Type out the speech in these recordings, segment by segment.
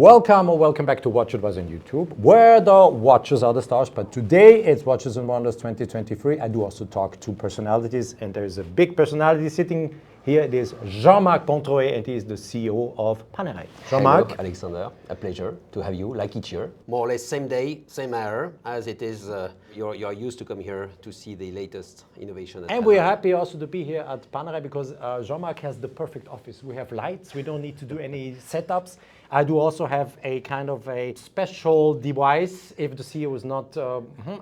Welcome or welcome back to WatchAdvisor on YouTube, where the watches are the stars. But today it's Watches and Wonders 2023. I do also talk to personalities, and there is a big personality sitting here. It is Jean-Marc Pontroué, and he is the CEO of Panerai. Jean-Marc. Hello, Alexander. A pleasure to have you, like each year. More or less same day, same hour, as it is. You're used to come here to see the latest innovation. And we are happy also to be here at Panerai because Jean-Marc has the perfect office. We have lights. We don't need to do any setups. I do also have a kind of a special device. If the CEO is not,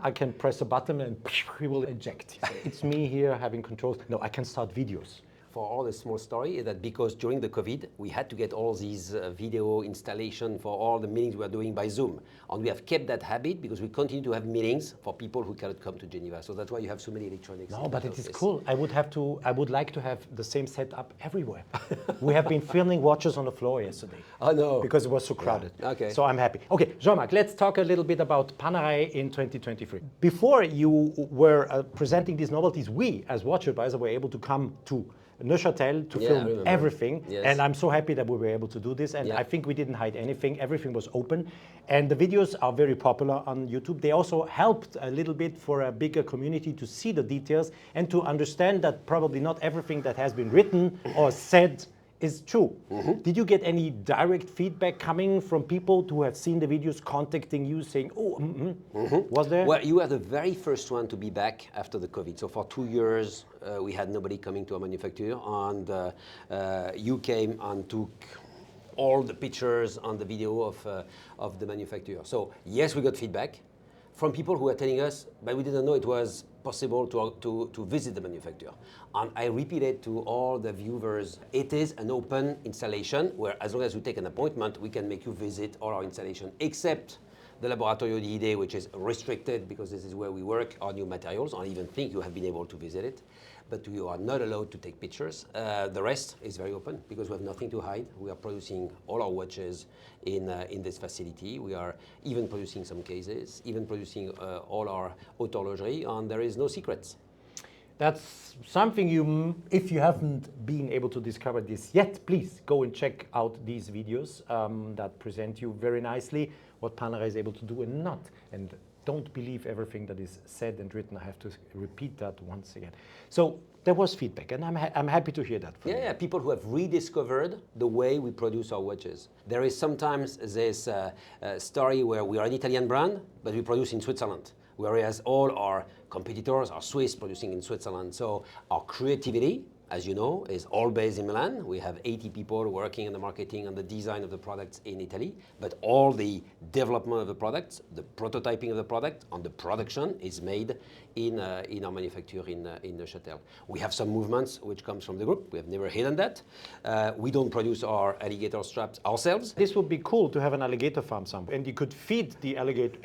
I can press a button and he will eject. It's me here having controls. No, I can start videos. For all the small story is that because during the COVID, we had to get all these video installation for all the meetings we are doing by Zoom. And we have kept that habit because we continue to have meetings for people who cannot come to Geneva. So that's why you have so many electronics. No, but it is cool. I would like to have the same setup everywhere. We have been filming watches on the floor yesterday. Oh no. Because it was so crowded. Yeah. Okay. So I'm happy. Okay, Jean-Marc, let's talk a little bit about Panerai in 2023. Before you were presenting these novelties, we as WatchAdvisor were able to come to Neuchâtel to film everything. Yes. And I'm so happy that we were able to do this. And I think we didn't hide anything. Everything was open. And the videos are very popular on YouTube. They also helped a little bit for a bigger community to see the details and to understand that probably not everything that has been written or said is true. Mm-hmm. Did you get any direct feedback coming from people who have seen the videos contacting you saying, was there? Well, you are the very first one to be back after the COVID. So for 2 years, we had nobody coming to our manufacturer, and you came and took all the pictures and the video of the manufacturer. So yes, we got feedback from people who are telling us, but we didn't know it was possible to visit the manufacturer. And I repeated to all the viewers, it is an open installation where as long as you take an appointment, we can make you visit all our installation, except the Laboratorio di Idee, which is restricted because this is where we work on new materials. I even think you have been able to visit it, but you are not allowed to take pictures. The rest is very open because we have nothing to hide. We are producing all our watches in this facility. We are even producing some cases, even producing all our haute horlogerie, and there is no secrets. That's something if you haven't been able to discover this yet, please go and check out these videos that present you very nicely what Panerai is able to do and not. And don't believe everything that is said and written. I have to repeat that once again. So there was feedback, and I'm happy to hear that from you. Yeah, people who have rediscovered the way we produce our watches. There is sometimes this story where we are an Italian brand, but we produce in Switzerland, whereas all our competitors are Swiss, producing in Switzerland. So our creativity, as you know, is all based in Milan. We have 80 people working on the marketing and the design of the products in Italy, but all the development of the products, the prototyping of the product, and the production is made in our manufacture in Neuchâtel. We have some movements which comes from the group. We have never hidden that. We don't produce our alligator straps ourselves. This would be cool to have an alligator farm somewhere, and you could feed the alligator.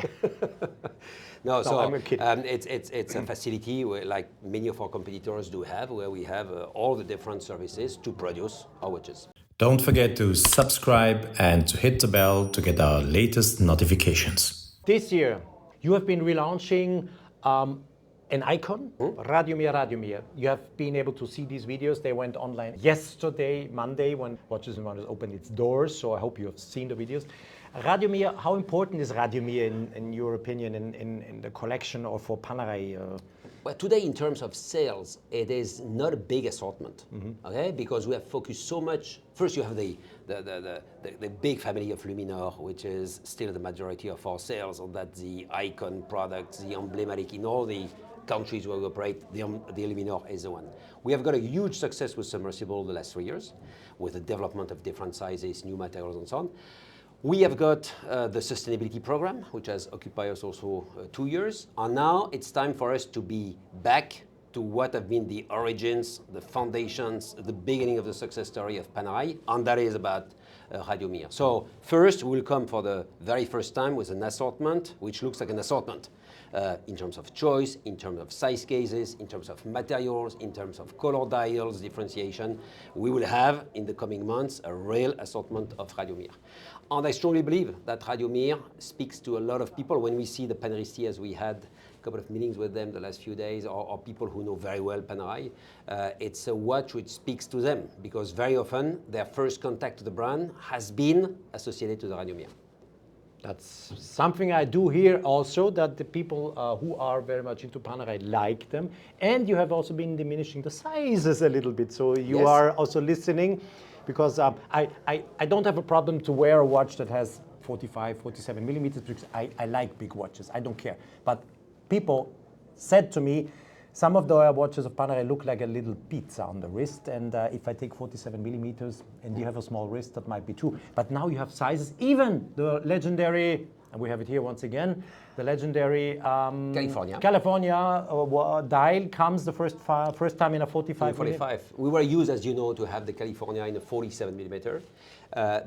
No, so I'm kidding. it's a facility where, like many of our competitors do have, where we have all the different services to produce our watches. Don't forget to subscribe and to hit the bell to get our latest notifications. This year, you have been relaunching an icon, Radiomir. You have been able to see these videos. They went online yesterday, Monday, when Watches and Wonders opened its doors. So I hope you have seen the videos. Radiomir, how important is Radiomir in your opinion in the collection or for Panerai? Well, today in terms of sales, it is not a big assortment, okay? Because we have focused so much. First, you have the big family of Luminor, which is still the majority of our sales, or that the icon products, the emblematic in all the countries where we operate, the Luminor is the one. We have got a huge success with submersible the last 3 years, with the development of different sizes, new materials, and so on. We have got the sustainability program, which has occupied us also 2 years. And now it's time for us to be back to what have been the origins, the foundations, the beginning of the success story of Panerai, and that is about Radiomir. So first, we'll come for the very first time with an assortment, which looks like an assortment. In terms of choice, in terms of size cases, in terms of materials, in terms of color dials, differentiation. We will have, in the coming months, a real assortment of Radiomir. And I strongly believe that Radiomir speaks to a lot of people. When we see the Paneristi as we had couple of meetings with them the last few days, or people who know very well Panerai. It's a watch which speaks to them, because very often their first contact to the brand has been associated to the Radiomir. That's something I do hear also, that the people who are very much into Panerai like them. And you have also been diminishing the sizes a little bit. So you Yes. are also listening, because I don't have a problem to wear a watch that has 45, 47 millimeters, because I like big watches. I don't care. But people said to me, some of the watches of Panerai look like a little pizza on the wrist, and if I take 47 millimeters and you have a small wrist, that might be true. But now you have sizes, even the legendary, and we have it here once again, the legendary California dial comes the first time in a 45 45. We were used, as you know, to have the California in a 47 millimeter.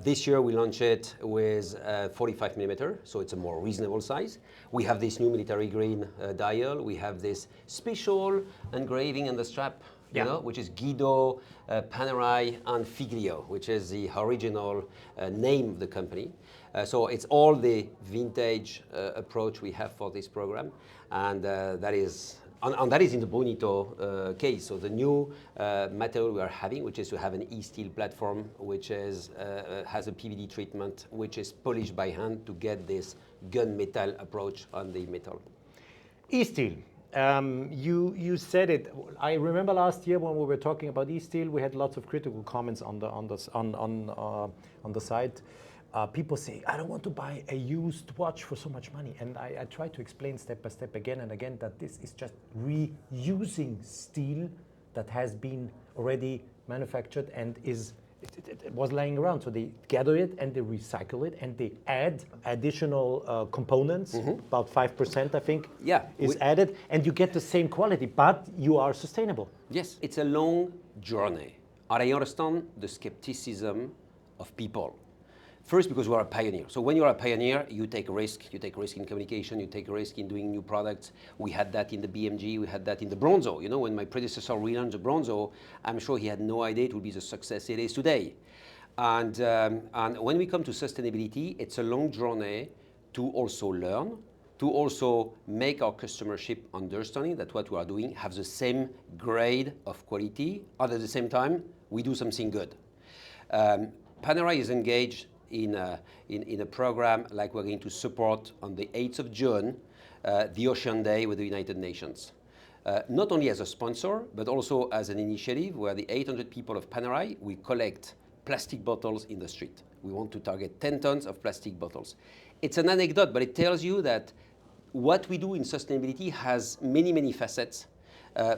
This year we launched it with 45 millimeter, so it's a more reasonable size. We have this new military green dial. We have this special engraving on the strap, you know, which is Guido, Panerai, and Figlio, which is the original name of the company. So it's all the vintage approach we have for this program, and that is in the Bonito case. So the new material we are having, which is to have an ESteel platform, which is has a PVD treatment, which is polished by hand to get this gunmetal approach on the metal. ESteel. You said it. I remember last year when we were talking about ESteel, we had lots of critical comments on the site. People say, I don't want to buy a used watch for so much money. And I try to explain step by step again and again that this is just reusing steel that has been already manufactured and it was lying around. So they gather it and they recycle it and they add additional components, about 5% I think is added, and you get the same quality, but you are sustainable. Yes, it's a long journey. And I understand the skepticism of people. First, because we are a pioneer. So when you are a pioneer, you take a risk. You take a risk in communication. You take a risk in doing new products. We had that in the BMG. We had that in the Bronzo. You know, when my predecessor relaunched the Bronzo, I'm sure he had no idea it would be the success it is today. And when we come to sustainability, it's a long journey to also learn, to also make our customership understanding that what we are doing have the same grade of quality, and at the same time, we do something good. Panerai is engaged in a program like we're going to support on the 8th of June, the Ocean Day with the United Nations. Not only as a sponsor, but also as an initiative where the 800 people of Panerai, we collect plastic bottles in the street. We want to target 10 tons of plastic bottles. It's an anecdote, but it tells you that what we do in sustainability has many, many facets,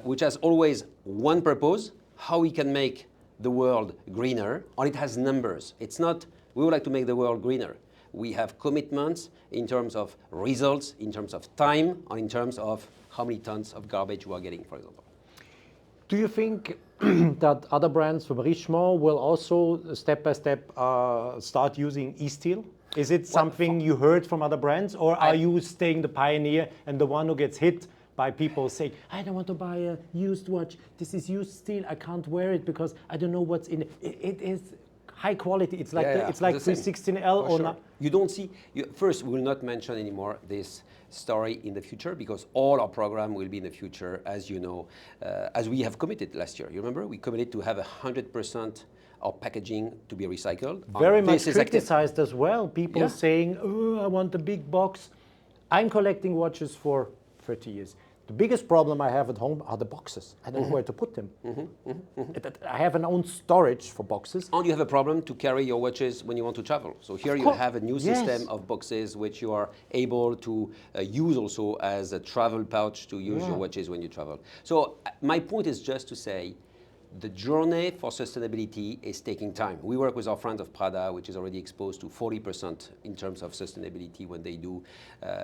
which has always one purpose, how we can make the world greener, or it has numbers. It's not, we would like to make the world greener. We have commitments in terms of results, in terms of time, or in terms of how many tons of garbage you are getting, for example. Do you think that other brands from Richemont will also step by step start using ESteel? Is it something you heard from other brands, or are you staying the pioneer and the one who gets hit by people saying, I don't want to buy a used watch, this is used steel, I can't wear it because I don't know what's in it. It is high quality, it's like it's like 316L or not. You don't see, first we will not mention anymore this story in the future because all our program will be in the future, as you know, as we have committed last year. You remember, we committed to have 100% of packaging to be recycled. Very much criticized as well, people saying, oh, I want a big box. I'm collecting watches for 30 years. The biggest problem I have at home are the boxes. I don't know where to put them. I have an own storage for boxes. And you have a problem to carry your watches when you want to travel. So here you have a new system of boxes which you are able to use also as a travel pouch to use your watches when you travel. So my point is just to say, the journey for sustainability is taking time. We work with our friends of Prada, which is already exposed to 40% in terms of sustainability when they do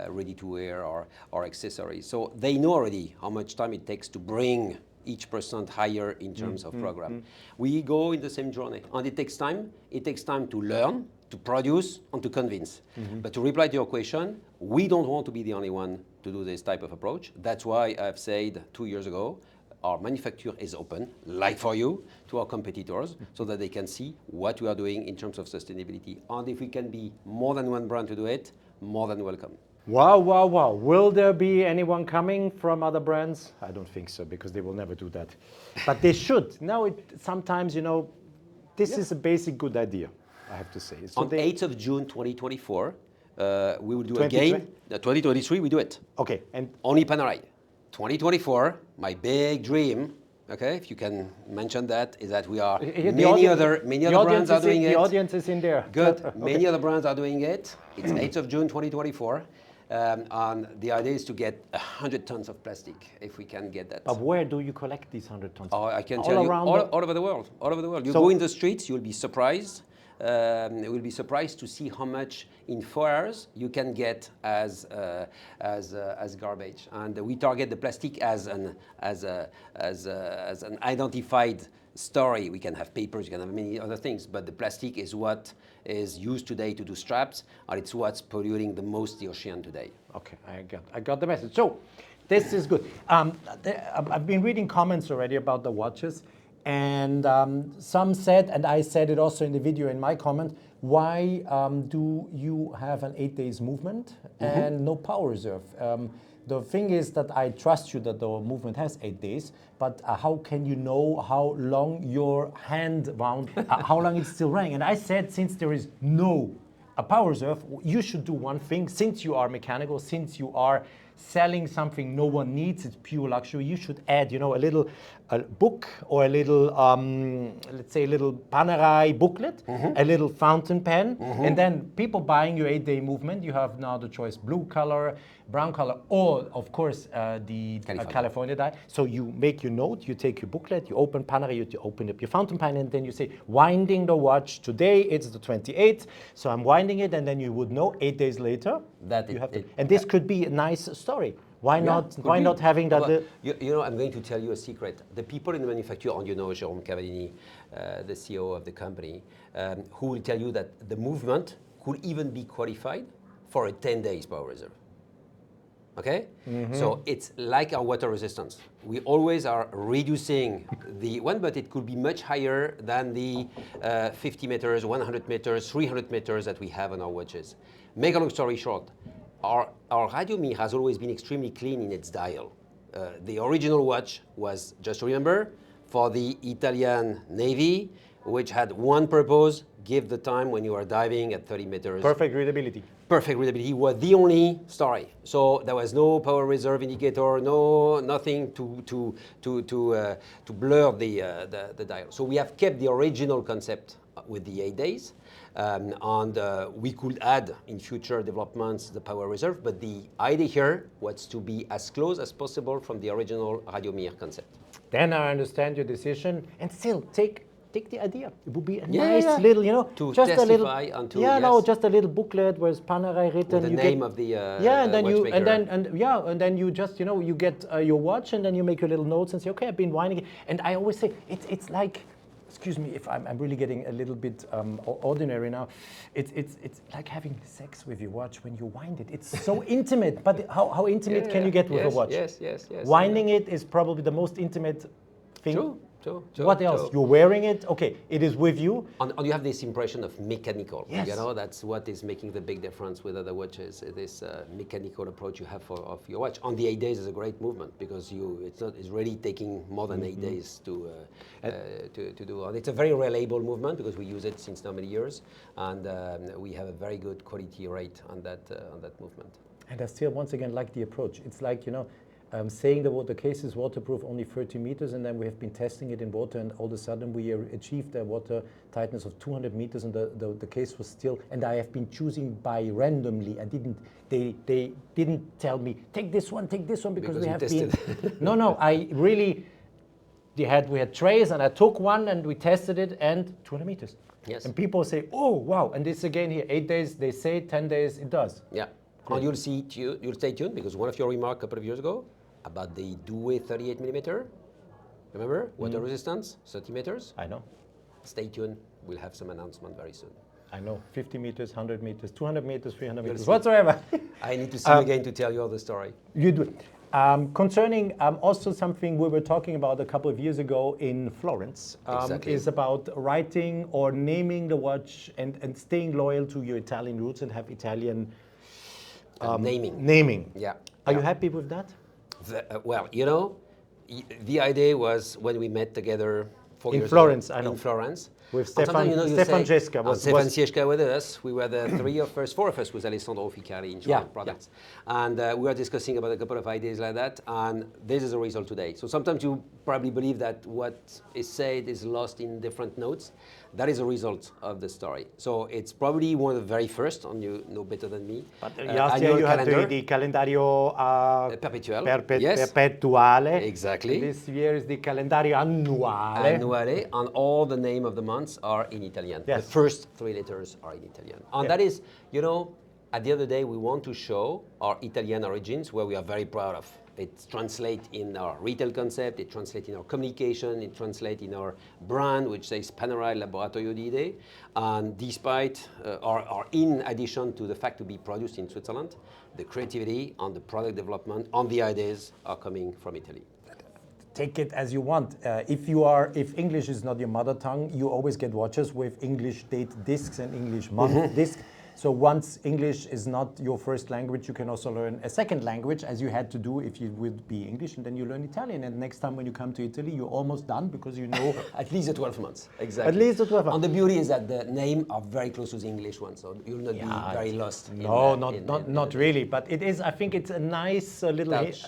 ready-to-wear or accessories. So they know already how much time it takes to bring each percent higher in terms of program. We go in the same journey, and it takes time. It takes time to learn, to produce, and to convince. But to reply to your question, we don't want to be the only one to do this type of approach. That's why I've said 2 years ago, our manufacture is open, like for you, to our competitors, so that they can see what we are doing in terms of sustainability. And if we can be more than one brand to do it, more than welcome. Wow, wow, wow. Will there be anyone coming from other brands? I don't think so, because they will never do that. But they should. Now, sometimes, this is a basic good idea, I have to say. So On 8th of June 2024, we will do 2020? again. 2023, we do it. Okay, and Only Panerai. 2024, my big dream, okay, if you can mention that, is that we are, many other brands are doing it. The audience is in there. Good. Okay. Many other brands are doing it. It's 8th of June 2024. And the idea is to get 100 tons of plastic, if we can get that. But where do you collect these 100 tons? Oh, I can all tell you, around all over the world. All over the world. You go in the streets, you'll be surprised. You will be surprised to see how much in 4 hours you can get as garbage. And we target the plastic as an identified story. We can have papers, you can have many other things, but the plastic is what is used today to do straps, and it's what's polluting the most the ocean today. Okay, I got the message. So this is good. I've been reading comments already about the watches, and some said, and I said it also in the video in my comment, why do you have an 8 days movement and no power reserve? The thing is that I trust you that the movement has 8 days, but how can you know how long your hand wound, how long it's still running? And I said, since there is no power reserve, you should do one thing. Since you are mechanical, since you are selling something no one needs, it's pure luxury, you should add, a little book or a little, let's say a little Panerai booklet, a little fountain pen, and then people buying your 8 day movement, you have now the choice blue color, brown color, or of course the California dye. So you make your note, you take your booklet, you open Panerai, you open up your fountain pen, and then you say, winding the watch today, it's the 28th, so I'm winding it, and then you would know 8 days later that you have to. And this could be a nice story. Why not having that? I'm going to tell you a secret. The people in the manufacturer, and Jérôme Cavallini, the CEO of the company, who will tell you that the movement could even be qualified for a 10 days power reserve. Okay? So it's like our water resistance. We always are reducing the one, but it could be much higher than the 50 meters, 100 meters, 300 meters that we have on our watches. Make a long story short, our Radiomir has always been extremely clean in its dial. The original watch was, just remember, for the Italian Navy, which had one purpose: give the time when you are diving at 30 meters. Perfect readability. Perfect readability was the only story. So there was no power reserve indicator, nothing to blur the dial. So we have kept the original concept with the 8 days. And we could add in future developments the power reserve, but the idea here was to be as close as possible from the original Radiomir concept. Then I understand your decision, and still take the idea. It would be a nice little, to just testify a little, until just a little booklet where it's Panerai written. With the name of the and then watchmaker. and then you just you get your watch, and then you make your little notes and say, okay, I've been winding it. And I always say it's like, excuse me if I'm really getting a little bit ordinary now. It's like having sex with your watch when you wind it. It's so intimate. But how intimate can you get with a watch? Yes. Winding it is probably the most intimate thing. True. What else? You're wearing it. Okay, it is with you. And you have this impression of mechanical. Yes. That's what is making the big difference with other watches. This mechanical approach you have of your watch. On the 8 days is a great movement because it's really taking more than 8 days to do. And it's a very reliable movement because we use it since so many years, and we have a very good quality rate on that movement. And I still once again like the approach. It's like saying the case is waterproof only 30 meters, and then we have been testing it in water, and all of a sudden we achieved a water tightness of 200 meters, and the case was still. And I have been choosing by randomly. They didn't tell me take this one because we have been. No. I really. We had trays, and I took one, and we tested it, and 200 meters. Yes. And people say, oh wow, and this again here, 8 days. They say 10 days. It does. Yeah. And you'll stay tuned because one of your remarks a couple of years ago about the Douai 38 millimeter, remember? Water resistance, 30 meters. I know. Stay tuned. We'll have some announcement very soon. I know. 50 meters, 100 meters, 200 meters, 300 meters, whatsoever. I need to see you again to tell you all the story. You do. Concerning also something we were talking about a couple of years ago in Florence, exactly. Is about writing or naming the watch and staying loyal to your Italian roots and have Italian naming. Naming. Yeah. Are you happy with that? Well, you know, the idea was when we met together 4 In years Florence, ago, I know. in Florence. With And sometimes, Stefan you say- Jeska and was Stefan Jeska with us. We were the four of us with Alessandro Ficari in charge of products. And we were discussing about a couple of ideas like that, and this is the result today. So sometimes you probably believe that what is said is lost in different notes. That is a result of the story. So it's probably one of the very first, and you know better than me. But last year you had the calendario Perpetual. Yes. perpetuale. Exactly. This year is the calendario annuale. Annuale, and all the name of the months are in Italian. Yes. The first 3 letters are in Italian. And that is, you know, at the end of the day, we want to show our Italian origins, where we are very proud of. It translates in our retail concept, it translates in our communication, it translates in our brand, which says Panerai Laboratorio di Idee. And despite, or in addition to the fact to be produced in Switzerland, the creativity and the product development and the ideas are coming from Italy. Take it as you want. If English is not your mother tongue, you always get watches with English date discs and English month disc. So once English is not your first language, you can also learn a second language, as you had to do if you would be English, and then you learn Italian. And next time when you come to Italy, you're almost done because you know at least the 12 months. Exactly. At least the 12 months. And the beauty is that the name are very close to the English one, so you'll not be very lost. Not really. But it is. I think it's a nice little touch,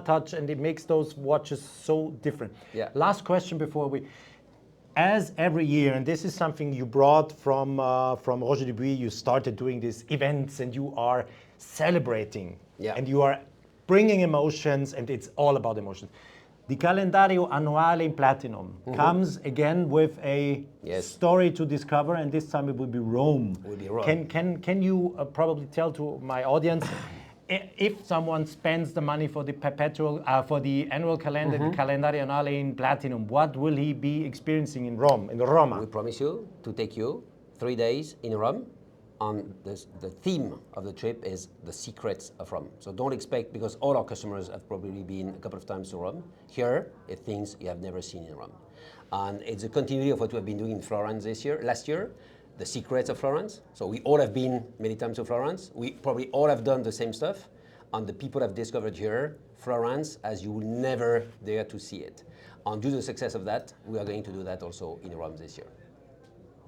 touch, and it makes those watches so different. Yeah. Last question before we. As every year, and this is something you brought from Roger Dubuis, you started doing these events and you are celebrating and you are bringing emotions, and it's all about emotions. The calendario annuale in platinum comes again with a story to discover, and this time it will be Rome. Will be Rome. Can you probably tell to my audience, if someone spends the money for the perpetual, for the annual calendar, the calendario annuale in platinum, what will he be experiencing in Rome, in Roma? We promise you to take you 3 days in Rome, and the theme of the trip is the secrets of Rome. So don't expect, because all our customers have probably been a couple of times to Rome. Here, it's things you have never seen in Rome. And it's a continuity of what we have been doing in Florence last year. The secrets of Florence. So we all have been many times to Florence. We probably all have done the same stuff. And the people have discovered here Florence as you will never dare to see it. And due to the success of that, we are going to do that also in Rome this year.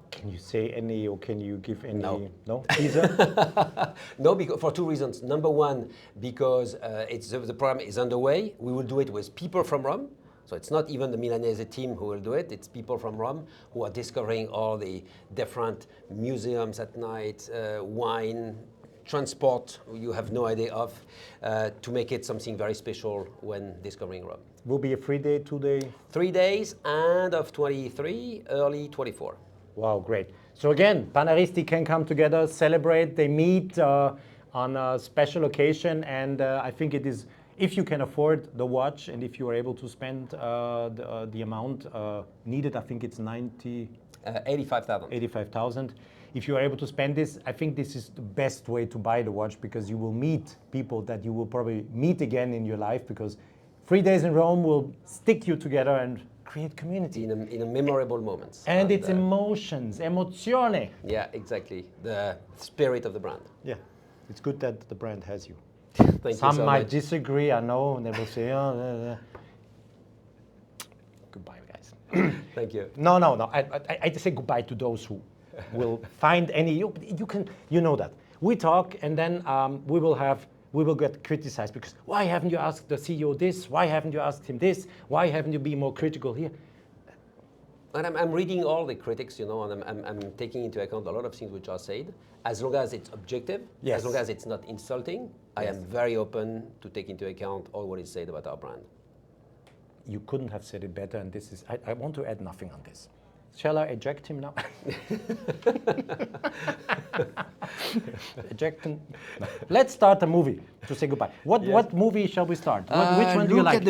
Can you say any, or can you give any? No. Teaser? No, because, for 2 reasons. Number one, because the program is underway. We will do it with people from Rome. So it's not even the Milanese team who will do it, it's people from Rome who are discovering all the different museums at night, wine, transport you have no idea of, to make it something very special when discovering Rome. Will be a 3-day, 2-day? 3 days, end of 23, early 24. Wow, great. So again, Paneristi can come together, celebrate, they meet on a special occasion, and I think it is, if you can afford the watch and if you are able to spend the amount needed, I think it's 85,000. If you are able to spend this, I think this is the best way to buy the watch, because you will meet people that you will probably meet again in your life, because 3 days in Rome will stick you together and create community. In a memorable moments. And it's emotions, emozione. Yeah, exactly. The spirit of the brand. Yeah, it's good that the brand has you. Thank you Some so might much. disagree, I know, and they will say, goodbye, guys. Thank you. No. I say goodbye to those who will find any. You know that we talk, and then we will get criticized because why haven't you asked the CEO this? Why haven't you asked him this? Why haven't you been more critical here? And I'm reading all the critics, you know, and I'm taking into account a lot of things which are said. As long as it's objective, as long as it's not insulting, I am very open to take into account all what is said about our brand. You couldn't have said it better, and this is, I want to add nothing on this. Shall I eject him now? Eject him. No. Let's start a movie to say goodbye. What movie shall we start? Which one do you like? Look at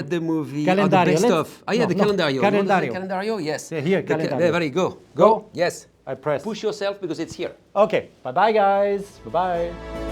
the movie. Calendario. The best of. The calendario. Calendario. Calendario, yes. Yeah, here, calendario. Very go. Go. Yes. I press. Push yourself because it's here. Okay. Bye-bye, guys. Bye-bye.